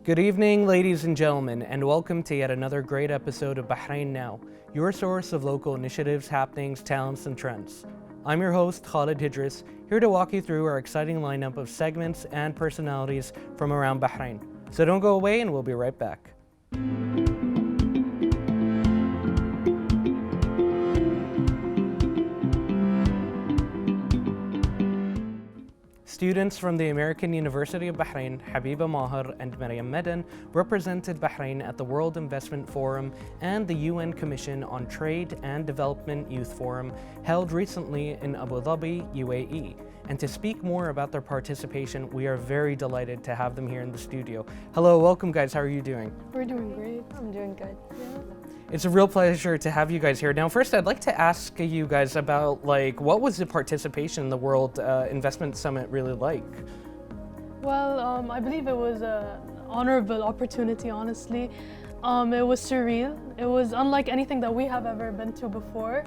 Good evening, ladies and gentlemen, and welcome to yet another great episode of Bahrain Now, your source of local initiatives, happenings, talents, and trends. I'm your host, Khalid Hidris, here to walk you through our exciting lineup of segments and personalities from around Bahrain. So don't go away, and we'll be right back. Students from the American University of Bahrain, Habiba, Maher, and Mariam Madan represented Bahrain at the World Investment Forum and the UN Commission on Trade and Development Youth Forum held recently in Abu Dhabi, UAE. And to speak more about their participation, we are very delighted to have them here in the studio. Hello, welcome guys, how are you doing? We're doing great. I'm doing good. Yeah. It's a real pleasure to have you guys here. Now, first, I'd like to ask you guys about, what was the participation in the World Investment Summit really like? Well, I believe it was an honorable opportunity, honestly. It was surreal. It was unlike anything that we have ever been to before.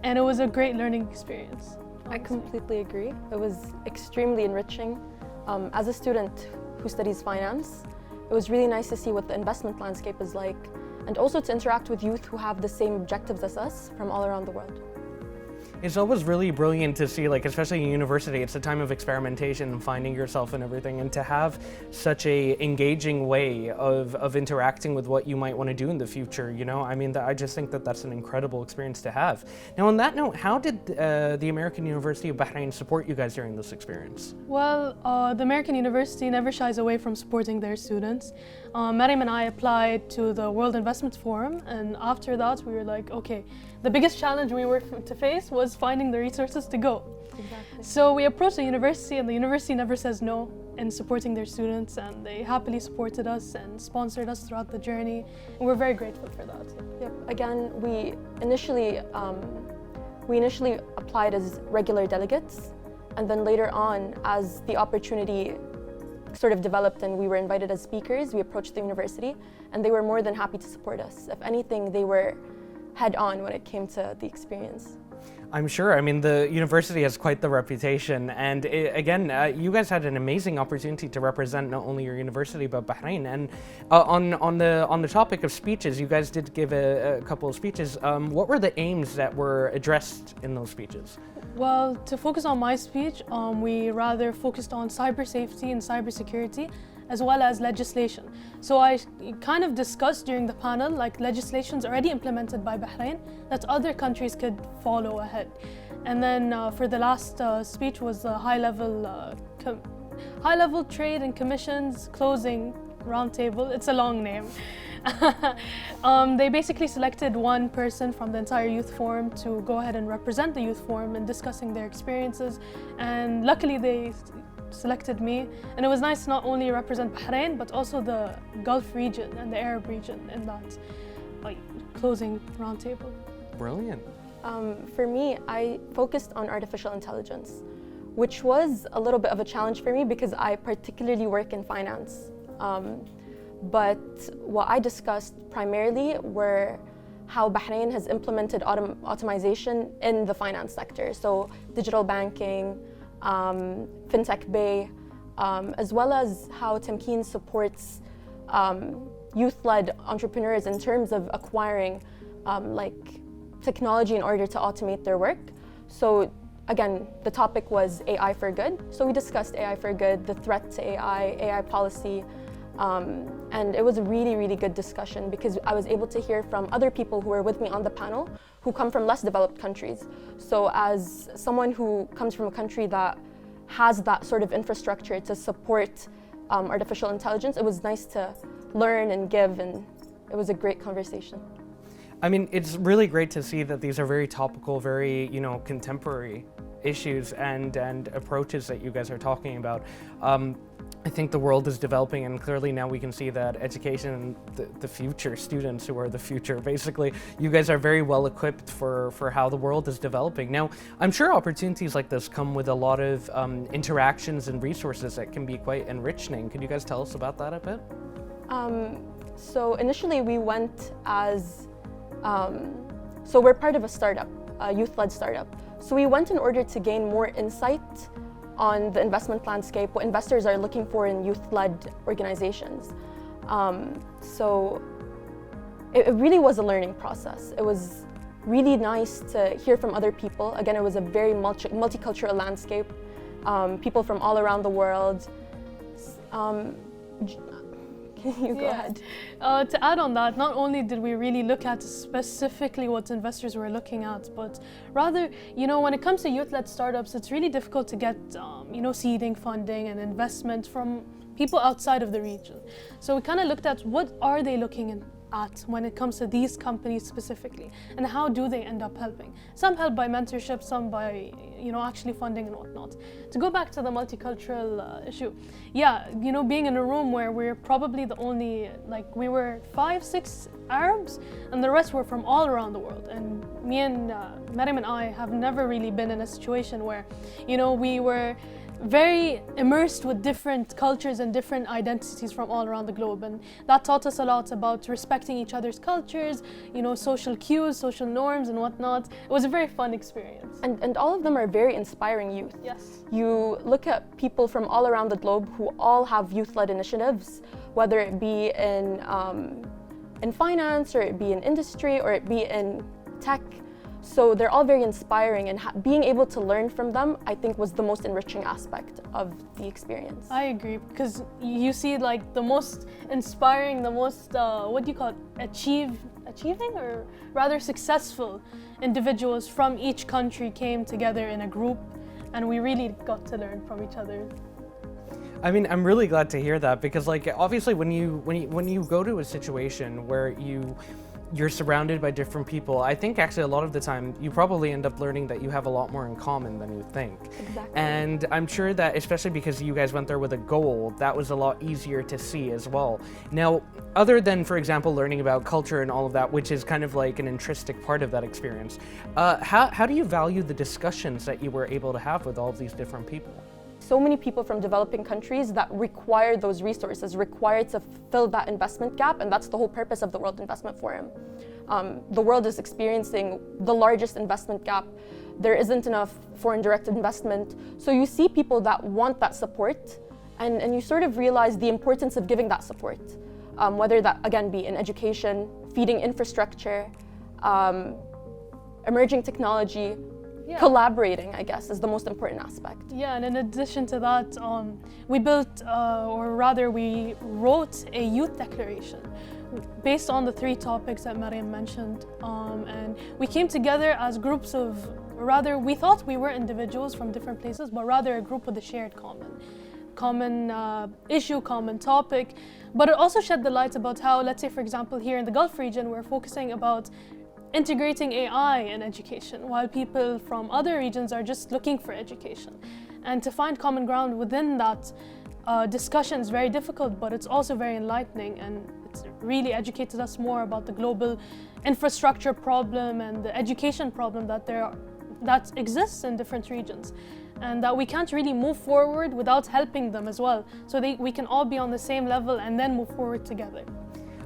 And it was a great learning experience. Honestly. I completely agree. It was extremely enriching. As a student who studies finance, it was really nice to see what the investment landscape is like, and also to interact with youth who have the same objectives as us from all around the world. It's always really brilliant to see, especially in university, it's a time of experimentation and finding yourself and everything, and to have such a engaging way of interacting with what you might want to do in the future, I just think that that's an incredible experience to have. Now, on that note, how did the American University of Bahrain support you guys during this experience? Well, the American University never shies away from supporting their students. Mariam and I applied to the World Investment Forum, and after that we were like, okay, the biggest challenge we were to face was finding the resources to go. Exactly. So we approached the university, and the university never says no in supporting their students, and they happily supported us and sponsored us throughout the journey, and we're very grateful for that. Yep. Again, we initially applied as regular delegates, and then later on, as the opportunity sort of developed and we were invited as speakers, we approached the university, and they were more than happy to support us. If anything, they were head-on when it came to the experience. I'm sure. The university has quite the reputation, and you guys had an amazing opportunity to represent not only your university but Bahrain. And on the topic of speeches, you guys did give a couple of speeches. What were the aims that were addressed in those speeches? Well, to focus on my speech, we rather focused on cyber safety and cybersecurity, as well as legislation. So I kind of discussed during the panel legislations already implemented by Bahrain that other countries could follow ahead. And then for the last speech was the high-level trade and commissions closing roundtable. It's a long name. They basically selected one person from the entire youth forum to go ahead and represent the youth forum in discussing their experiences, and luckily they selected me, and it was nice to not only represent Bahrain but also the Gulf region and the Arab region in that closing roundtable. Brilliant. For me, I focused on artificial intelligence, which was a little bit of a challenge for me because I particularly work in finance. But what I discussed primarily were how Bahrain has implemented automation in the finance sector, so digital banking, FinTech Bay, as well as how Tamkeen supports youth-led entrepreneurs in terms of acquiring technology in order to automate their work. So again, the topic was AI for good. So we discussed AI for good, the threat to AI policy, and it was a really, really good discussion because I was able to hear from other people who were with me on the panel who come from less developed countries. So as someone who comes from a country that has that sort of infrastructure to support artificial intelligence, it was nice to learn and give, and it was a great conversation. It's really great to see that these are very topical, very, contemporary issues and approaches that you guys are talking about. I think the world is developing, and clearly now we can see that education and the future students who are the future, basically, you guys are very well equipped for how the world is developing. Now, I'm sure opportunities like this come with a lot of interactions and resources that can be quite enriching. Could you guys tell us about that a bit? So initially we went as, so we're part of a startup, a youth-led startup. So we went in order to gain more insight on the investment landscape, what investors are looking for in youth-led organizations. So it really was a learning process. It was really nice to hear from other people. Again, it was a very multicultural landscape, people from all around the world. Can you go ahead? To add on that, not only did we really look at specifically what investors were looking at, but rather, when it comes to youth-led startups, it's really difficult to get, seeding funding and investment from people outside of the region. So we kind of looked at what are they looking at when it comes to these companies specifically, and how do they end up helping. Some help by mentorship, some by actually funding and whatnot. To go back to the multicultural issue, being in a room where we're probably the only, we were 5-6 Arabs and the rest were from all around the world, and me and Mariam and I have never really been in a situation where we were very immersed with different cultures and different identities from all around the globe, and that taught us a lot about respecting each other's cultures, social cues, social norms and whatnot. It was a very fun experience. And all of them are very inspiring youth. Yes. You look at people from all around the globe who all have youth-led initiatives, whether it be in finance, or it be in industry, or it be in tech. So they're all very inspiring, and being able to learn from them, I think, was the most enriching aspect of the experience. I agree, because you see the most inspiring, the most, achieving, or rather successful individuals from each country came together in a group, and we really got to learn from each other. I mean, I'm really glad to hear that, because obviously when you go to a situation where you're surrounded by different people, I think actually a lot of the time you probably end up learning that you have a lot more in common than you think. Exactly. And I'm sure that, especially because you guys went there with a goal, that was a lot easier to see as well. Now, other than, for example, learning about culture and all of that, which is kind of like an intrinsic part of that experience, how do you value the discussions that you were able to have with all of these different people? So many people from developing countries that require those resources, required to fill that investment gap, and that's the whole purpose of the World Investment Forum. The world is experiencing the largest investment gap. There isn't enough foreign direct investment. So you see people that want that support, and you sort of realize the importance of giving that support, whether that, again, be in education, feeding infrastructure, emerging technology. Yeah. Collaborating, I guess, is the most important aspect. Yeah, and in addition to that, we built, or rather we wrote a youth declaration based on the 3 topics that Mariam mentioned. And we came together as groups of, rather, we thought we were individuals from different places, but rather a group with a shared common issue, common topic. But it also shed the light about how, let's say, for example, here in the Gulf region, we're focusing about integrating AI in education, while people from other regions are just looking for education. And to find common ground within that discussion is very difficult, but it's also very enlightening, and it's really educated us more about the global infrastructure problem and the education problem that exists in different regions, and that we can't really move forward without helping them as well. So we can all be on the same level and then move forward together.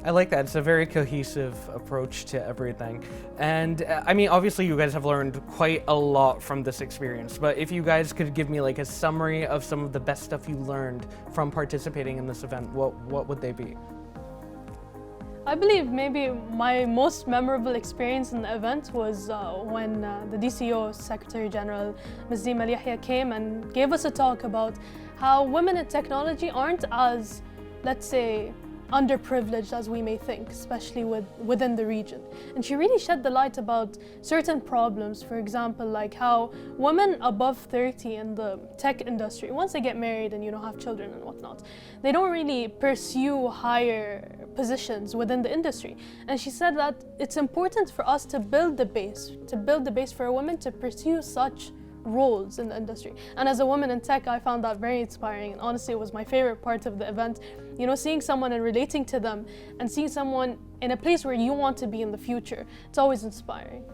I like that. It's a very cohesive approach to everything. And I mean, obviously you guys have learned quite a lot from this experience, but if you guys could give me a summary of some of the best stuff you learned from participating in this event, what would they be? I believe maybe my most memorable experience in the event was when the DCO Secretary General, Ms. Dima Al-Yahya, came and gave us a talk about how women in technology aren't as, let's say, underprivileged as we may think, especially within the region. And she really shed the light about certain problems, for example, like how women above 30 in the tech industry, once they get married and have children and whatnot, they don't really pursue higher positions within the industry. And she said that it's important for us to build the base for a woman to pursue such roles in the industry. And as a woman in tech, I found that very inspiring, and honestly it was my favorite part of the event, seeing someone and relating to them, and seeing someone in a place where you want to be in the future. It's always inspiring.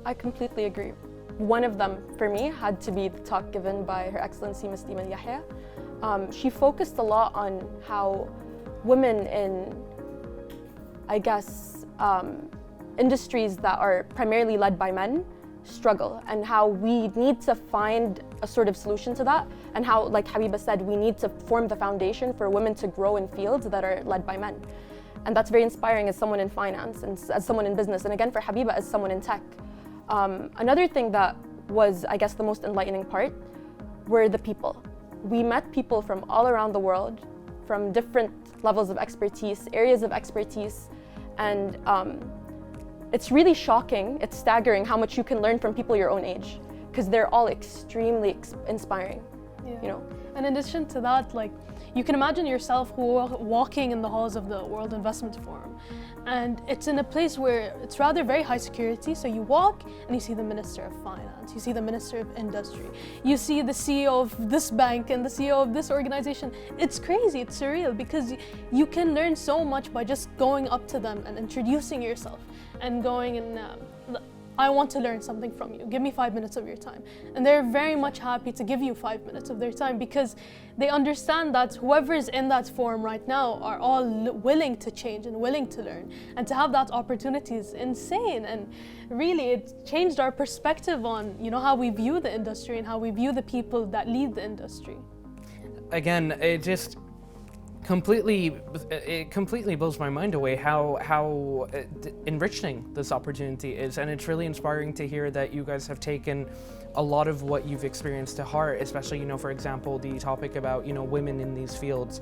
I completely agree. One of them for me had to be the talk given by Her Excellency Ms. Dima Al-Yahya. She focused a lot on how women in, I guess, industries that are primarily led by men struggle and how we need to find a sort of solution to that, and how, like Habiba said, we need to form the foundation for women to grow in fields that are led by men. And that's very inspiring as someone in finance and as someone in business, and again for Habiba as someone in tech. Another thing that was, I guess, the most enlightening part were the people. We met people from all around the world, from different levels of expertise, areas of expertise, and it's really shocking, it's staggering how much you can learn from people your own age, because they're all extremely inspiring, you know. And in addition to that, like, you can imagine yourself walking in the halls of the World Investment Forum, and it's in a place where it's rather very high security. So you walk and you see the Minister of Finance, you see the Minister of Industry, you see the CEO of this bank and the CEO of this organization. It's crazy, it's surreal, because you can learn so much by just going up to them and introducing yourself and going and I want to learn something from you. Give me 5 minutes of your time. And they're very much happy to give you 5 minutes of their time, because they understand that whoever's in that forum right now are all willing to change and willing to learn. And to have that opportunity is insane. And really, it changed our perspective on, you know, how we view the industry and how we view the people that lead the industry. Again, it completely blows my mind away how enriching this opportunity is, and it's really inspiring to hear that you guys have taken a lot of what you've experienced to heart, especially, you know, for example, the topic about, you know, women in these fields,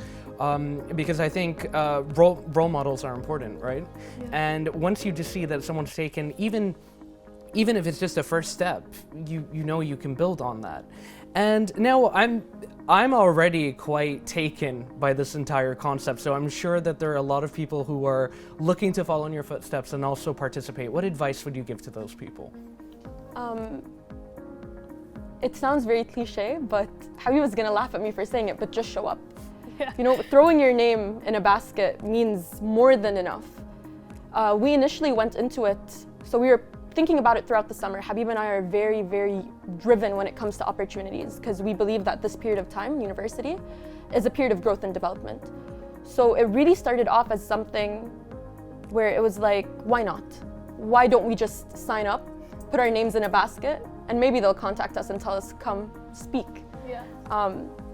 because I think role models are important, right? Yeah. And once you just see that someone's taken, even if it's just a first step, you know you can build on that. And now I'm already quite taken by this entire concept, so I'm sure that there are a lot of people who are looking to follow in your footsteps and also participate. What advice would you give to those people? It sounds very cliche, but Habiba's gonna laugh at me for saying it, but just show up. Yeah. You know, throwing your name in a basket means more than enough. We initially went into it, so we were thinking about it throughout the summer. Habiba and I are very, very driven when it comes to opportunities, because we believe that this period of time, university, is a period of growth and development. So it really started off as something where it was like, why not? Why don't we just sign up, put our names in a basket, and maybe they'll contact us and tell us, come speak. Yeah.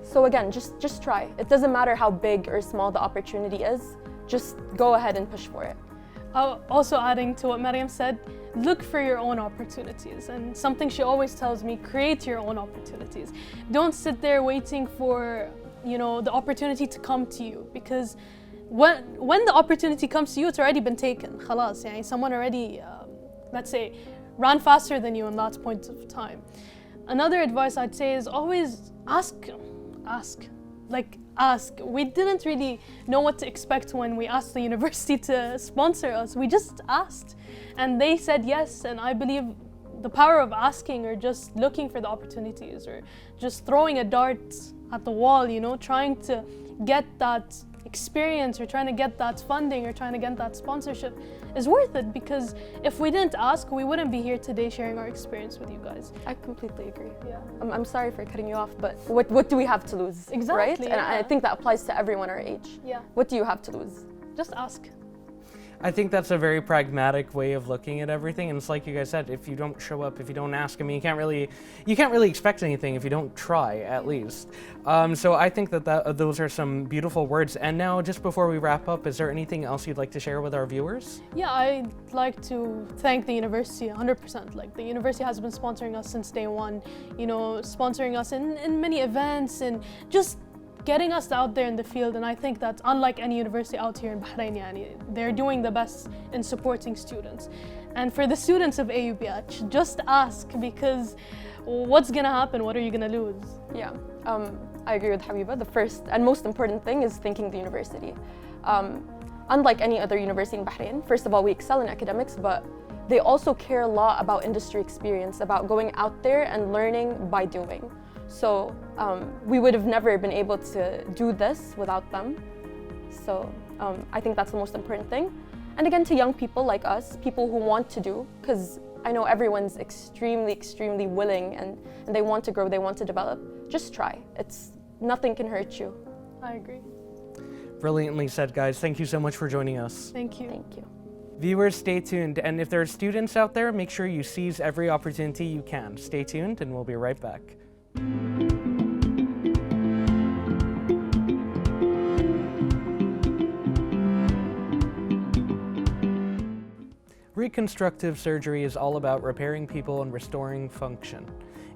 So again, just try. It doesn't matter how big or small the opportunity is, just go ahead and push for it. Also adding to what Mariam said, look for your own opportunities. And something she always tells me, create your own opportunities. Don't sit there waiting for, you know, the opportunity to come to you, because when the opportunity comes to you, it's already been taken. Khalas, yani someone already, let's say, ran faster than you in that point of time. Another advice I'd say is always ask. We didn't really know what to expect when we asked the university to sponsor us. We just asked, and they said yes. And I believe the power of asking, or just looking for the opportunities, or just throwing a dart at the wall, you know, trying to get that experience, or trying to get that funding, or trying to get that sponsorship is worth it, because if we didn't ask, we wouldn't be here today sharing our experience with you guys. I completely agree. Yeah. I'm sorry for cutting you off, but what do we have to lose? Exactly. Right? Yeah. And I think that applies to everyone our age. Yeah. What do you have to lose? Just ask. I think that's a very pragmatic way of looking at everything, and it's like you guys said, if you don't show up, if you don't ask, I mean, you can't really expect anything if you don't try, at least. So I think that those are some beautiful words. And now, just before we wrap up, is there anything else you'd like to share with our viewers? Yeah, I'd like to thank the university 100%. Like, the university has been sponsoring us since day one, you know, sponsoring us in many events, and just getting us out there in the field. And I think that unlike any university out here in Bahrain, they're doing the best in supporting students. And for the students of AUBH, just ask, because what's gonna happen? What are you gonna lose? Yeah, I agree with Habiba. The first and most important thing is thanking the university. Unlike any other university in Bahrain, first of all, we excel in academics, but they also care a lot about industry experience, about going out there and learning by doing. So we would have never been able to do this without them. So I think that's the most important thing. And again, to young people like us, people who want to do, because I know everyone's extremely, extremely willing, and they want to grow, they want to develop, just try. Nothing can hurt you. I agree. Brilliantly said, guys. Thank you so much for joining us. Thank you. Thank you. Viewers, stay tuned, and if there are students out there, make sure you seize every opportunity you can. Stay tuned, and we'll be right back. Reconstructive surgery is all about repairing people and restoring function.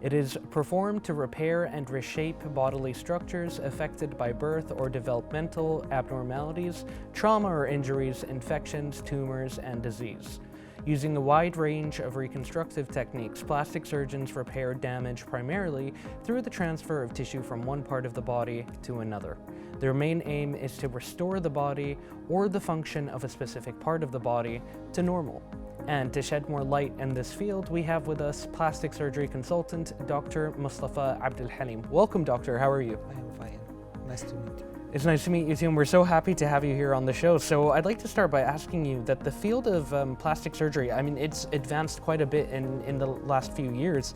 It is performed to repair and reshape bodily structures affected by birth or developmental abnormalities, trauma or injuries, infections, tumors, and disease. Using a wide range of reconstructive techniques, plastic surgeons repair damage primarily through the transfer of tissue from one part of the body to another. Their main aim is to restore the body or the function of a specific part of the body to normal. And to shed more light in this field, we have with us plastic surgery consultant, Dr. Mustafa Abdulhaleem. Welcome, doctor. How are you? I am fine. Nice to meet you. It's nice to meet you too, and we're so happy to have you here on the show. So I'd like to start by asking you that the field of plastic surgery, I mean, it's advanced quite a bit in the last few years.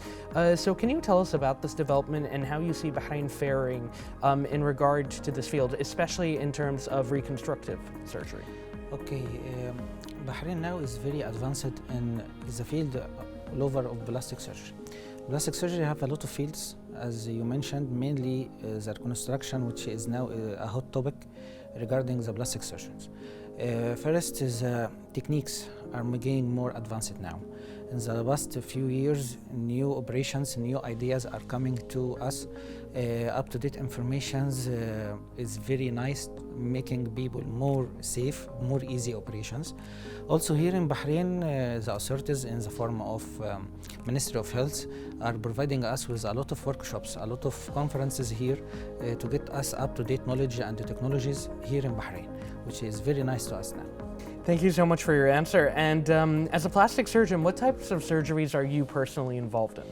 So can you tell us about this development and how you see Bahrain faring in regard to this field, especially in terms of reconstructive surgery? Okay, Bahrain now is very advanced in the field all over of plastic surgery. Plastic surgery have a lot of fields, as you mentioned, mainly the reconstruction, which is now a hot topic regarding the plastic surgeons. First is techniques are getting more advanced now. In the past few years, new operations, new ideas are coming to us. Up-to-date information is very nice, making people more safe, more easy operations. Also here in Bahrain, the authorities in the form of Ministry of Health are providing us with a lot of workshops, a lot of conferences here to get us up-to-date knowledge and the technologies here in Bahrain, which is very nice to us now. Thank you so much for your answer. And as a plastic surgeon, what types of surgeries are you personally involved in?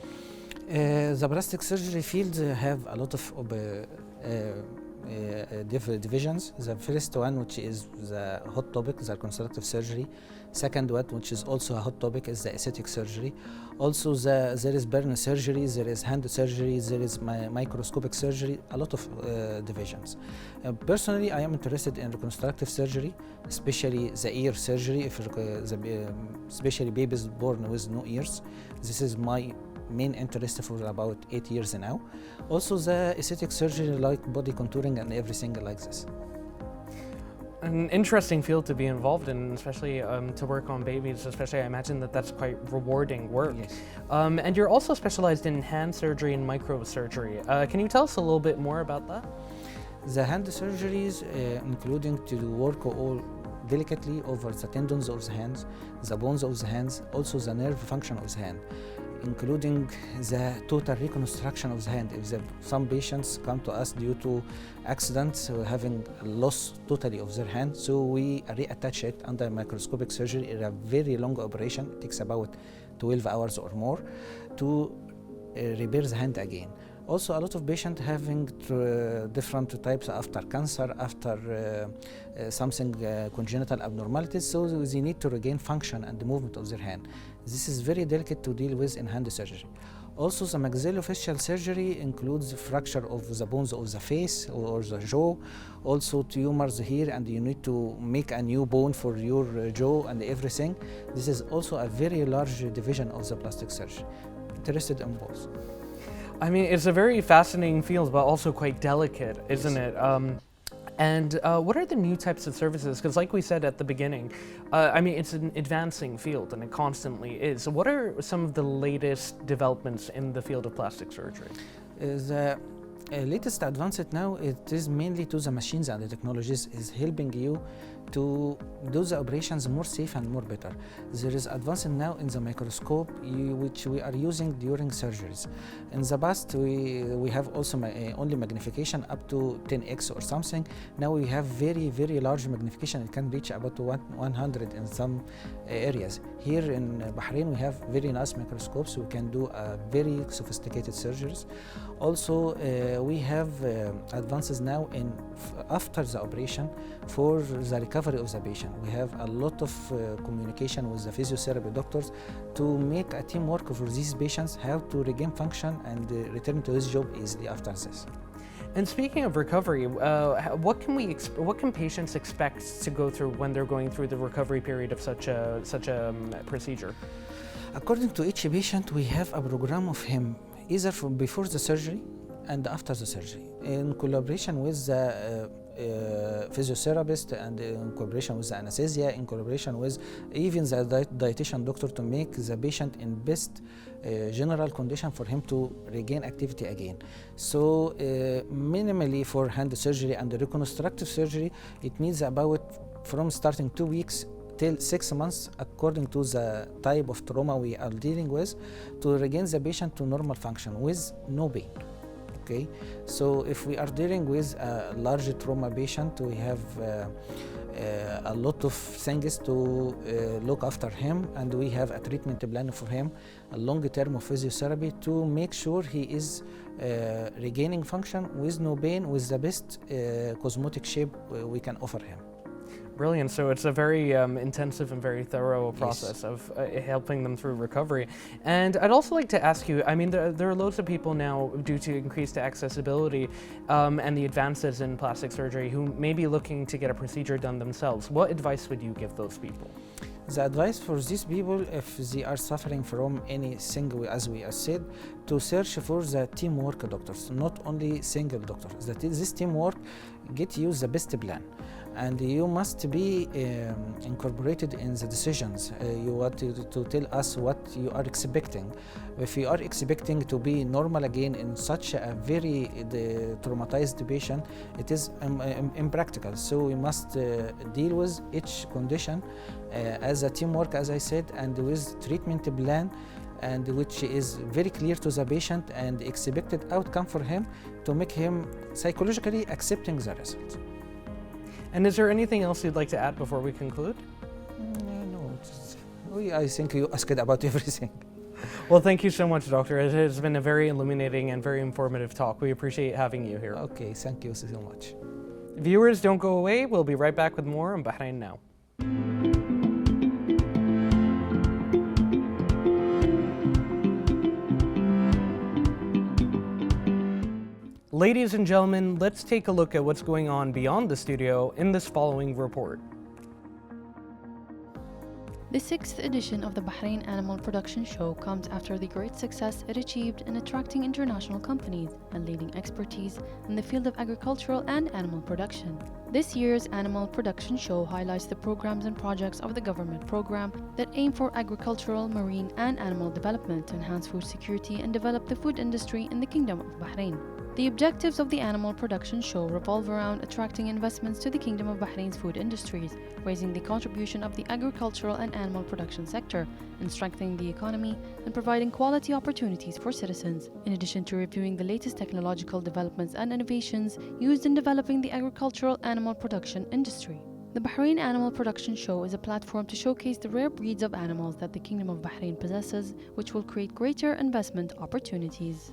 The plastic surgery field have a lot of divisions. The first one, which is the hot topic, the reconstructive surgery. Second one, which is also a hot topic, is the aesthetic surgery. Also, there is burn surgery, there is hand surgery, there is microscopic surgery, a lot of divisions. Personally, I am interested in reconstructive surgery, especially the ear surgery, especially babies born with no ears. This is my main interest for about 8 years now. Also the aesthetic surgery like body contouring and everything like this. An interesting field to be involved in, especially to work on babies, especially I imagine that that's quite rewarding work. Yes. And you're also specialized in hand surgery and microsurgery. Can you tell us a little bit more about that? The hand surgeries including to work all delicately over the tendons of the hands, the bones of the hands, also the nerve function of the hand, including the total reconstruction of the hand. If some patients come to us due to accidents, having lost totally of their hand, so we reattach it under microscopic surgery in a very long operation. It takes about 12 hours or more to repair the hand again. Also, a lot of patients having different types after cancer, after something congenital abnormalities, so they need to regain function and the movement of their hand. This is very delicate to deal with in hand surgery. Also, the maxillofacial surgery includes fracture of the bones of the face or the jaw, also tumors here, and you need to make a new bone for your jaw and everything. This is also a very large division of the plastic surgery. Interested in both. I mean, it's a very fascinating field, but also quite delicate, isn't it? And what are the new types of services? Because like we said at the beginning, I mean, it's an advancing field and it constantly is. So what are some of the latest developments in the field of plastic surgery? The latest advancement now, it is mainly to the machines and the technologies is helping you to do the operations more safe and more better. There is advancement now in the microscope which we are using during surgeries. In the past we have also only magnification up to 10x or something. Now we have very large magnification. It can reach about 100 in some areas. Here in Bahrain we have very nice microscopes. We can do very sophisticated surgeries. Also we have advances now in after the operation for the recovery of the patient. We have a lot of communication with the physiotherapy doctors to make a teamwork for these patients, how to regain function and return to his job easily after this. And speaking of recovery, what can patients expect to go through when they're going through the recovery period of such a procedure? According to each patient, we have a program of him either from before the surgery and after the surgery, in collaboration with the physiotherapist and in collaboration with the anesthesia, in collaboration with even the dietitian doctor, to make the patient in best general condition for him to regain activity again. So minimally for hand surgery and the reconstructive surgery, it needs about from starting 2 weeks till 6 months, according to the type of trauma we are dealing with, to regain the patient to normal function with no pain. Okay, so if we are dealing with a large trauma patient, we have a lot of things to look after him, and we have a treatment plan for him, a long term of physiotherapy to make sure he is regaining function with no pain, with the best cosmetic shape we can offer him. Brilliant. So it's a very intensive and very thorough process of helping them through recovery. And I'd also like to ask you, I mean, there are loads of people now, due to increased accessibility and the advances in plastic surgery, who may be looking to get a procedure done themselves. What advice would you give those people? The advice for these people, if they are suffering from anything, as we have said, to search for the teamwork doctors, not only single doctors. That is, this teamwork get you the best plan, and you must be incorporated in the decisions. You want to tell us what you are expecting. If you are expecting to be normal again in such a very traumatized patient, it is impractical. So we must deal with each condition as a teamwork, as I said, and with treatment plan, and which is very clear to the patient and expected outcome for him to make him psychologically accepting the result. And is there anything else you'd like to add before we conclude? No, I think you asked about everything. Well, thank you so much, Doctor. It has been a very illuminating and very informative talk. We appreciate having you here. Okay, thank you so much. Viewers, don't go away. We'll be right back with more on Bahrain Now. Ladies and gentlemen, let's take a look at what's going on beyond the studio in this following report. The 6th edition of the Bahrain Animal Production Show comes after the great success it achieved in attracting international companies and leading expertise in the field of agricultural and animal production. This year's Animal Production Show highlights the programs and projects of the government program that aim for agricultural, marine, and animal development to enhance food security and develop the food industry in the Kingdom of Bahrain. The objectives of the Animal Production Show revolve around attracting investments to the Kingdom of Bahrain's food industries, raising the contribution of the agricultural and animal production sector, and strengthening the economy and providing quality opportunities for citizens, in addition to reviewing the latest technological developments and innovations used in developing the agricultural animal production industry. The Bahrain Animal Production Show is a platform to showcase the rare breeds of animals that the Kingdom of Bahrain possesses, which will create greater investment opportunities.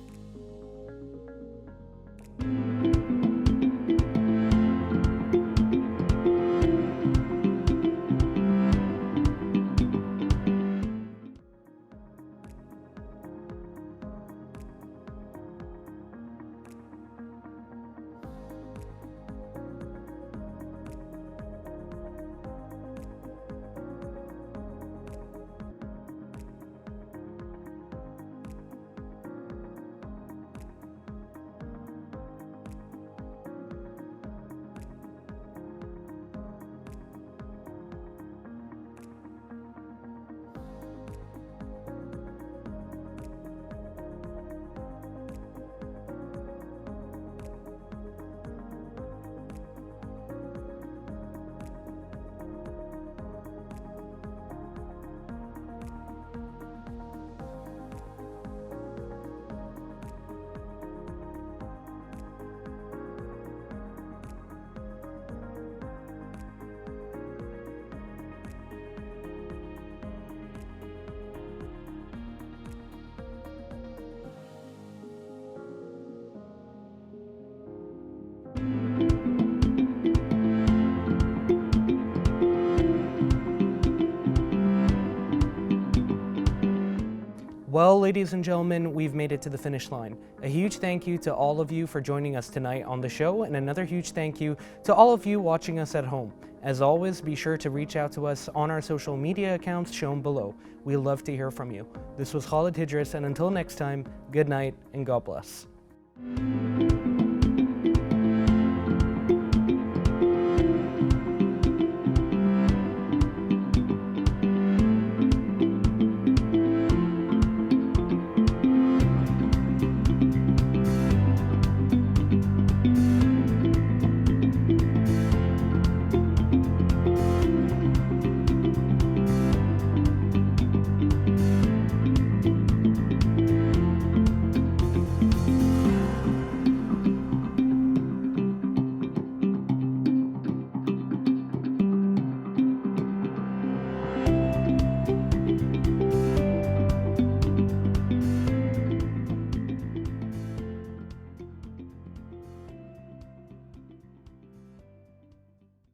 Well, ladies and gentlemen, we've made it to the finish line. A huge thank you to all of you for joining us tonight on the show, and another huge thank you to all of you watching us at home. As always, be sure to reach out to us on our social media accounts shown below. We love to hear from you. This was Khalid Hidris, and until next time, good night and God bless.